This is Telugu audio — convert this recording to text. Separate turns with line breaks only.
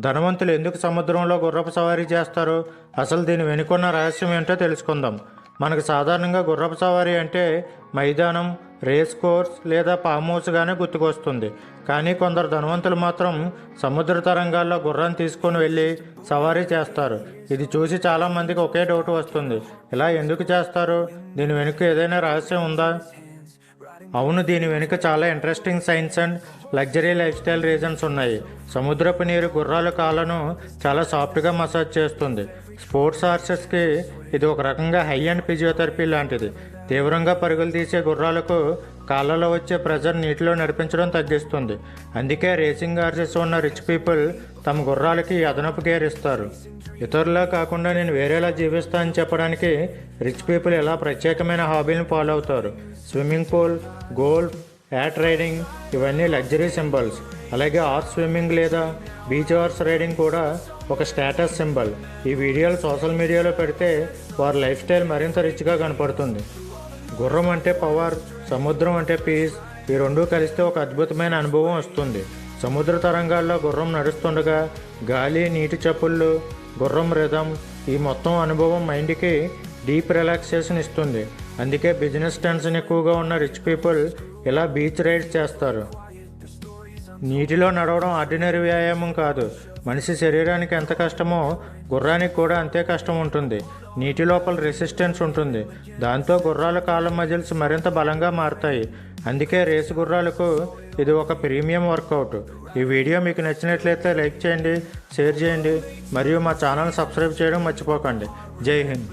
ధనవంతులు ఎందుకు సముద్రంలో గుర్రపు సవారీ చేస్తారు? అసలు దీని వెనుకున్న రహస్యం ఏంటో తెలుసుకుందాం. మనకు సాధారణంగా గుర్రపు సవారీ అంటే మైదానం, రేస్ కోర్స్ లేదా ఫామ్ హౌస్గానే గుర్తుకొస్తుంది. కానీ కొందరు ధనవంతులు మాత్రం సముద్ర తరంగాల్లో గుర్రాన్ని తీసుకొని వెళ్ళి సవారీ చేస్తారు. ఇది చూసి చాలామందికి ఒకే డౌట్ వస్తుంది, ఇలా ఎందుకు చేస్తారు? దీని వెనుక ఏదైనా రహస్యం ఉందా? అవును, దీని వెనుక చాలా interesting science and luxury life style reasons ఉన్నాయి. సముద్రపు నీరు గుర్రాల కాళ్ళను చాలా సాఫ్ట్గా మసాజ్ చేస్తుంది. స్పోర్ట్స్ హార్సెస్కి ఇది ఒక రకంగా హై అండ్ ఫిజియోథెరపీ లాంటిది. తీవ్రంగా పరుగులు తీసే గుర్రాలకు కాళ్ళలో వచ్చే ప్రెజర్ నీటిలో నడిపించడం తగ్గిస్తుంది. అందుకే రేసింగ్ హార్సెస్ ఉన్న రిచ్ పీపుల్ తమ గుర్రాలకి అదనపు గేర్ ఇస్తారు. ఇతరులా కాకుండా నేను వేరేలా జీవిస్తా అని చెప్పడానికి రిచ్ పీపుల్ ఇలా ప్రత్యేకమైన హాబీలను ఫాలో అవుతారు. Swimming pool, golf, at riding ఇవన్నీ లగ్జరీ సింబల్స్. అలాగే హార్స్ స్విమ్మింగ్ లేదా బీచ్ హార్స్ రైడింగ్ కూడా ఒక స్టేటస్ సింబల్. ఈ వీడియోలు సోషల్ మీడియాలో పెడితే వారి లైఫ్ స్టైల్ మరింత రిచ్గా కనపడుతుంది. గుర్రం అంటే పవర్, సముద్రం అంటే పీస్. ఈ రెండూ కలిస్తే ఒక అద్భుతమైన అనుభవం వస్తుంది. సముద్ర తరంగాల్లో గుర్రం నడుస్తుండగా గాలి, నీటి చప్పుళ్ళు, గుర్రం రిథం, ఈ మొత్తం అనుభవం మైండ్కి డీప్ రిలాక్సేషన్ ఇస్తుంది. అందుకే బిజినెస్ టెన్షన్ ఎక్కువగా ఉన్న రిచ్ పీపుల్ ఇలా బీచ్ రైడ్స్ చేస్తారు. నీటిలో నడవడం ఆర్డినరీ వ్యాయామం కాదు. మనిషి శరీరానికి ఎంత కష్టమో గుర్రానికి కూడా అంతే కష్టం ఉంటుంది. నీటి లోపల రెసిస్టెన్స్ ఉంటుంది. దాంతో గుర్రాల కాళ్ళ మజిల్స్ మరింత బలంగా మారుతాయి. అందుకే రేసు గుర్రాలకు ఇది ఒక ప్రీమియం వర్కౌట్. ఈ వీడియో మీకు నచ్చినట్లయితే లైక్ చేయండి, షేర్ చేయండి మరియు మా ఛానల్ సబ్స్క్రైబ్ చేయడం మర్చిపోకండి. జై హింద్.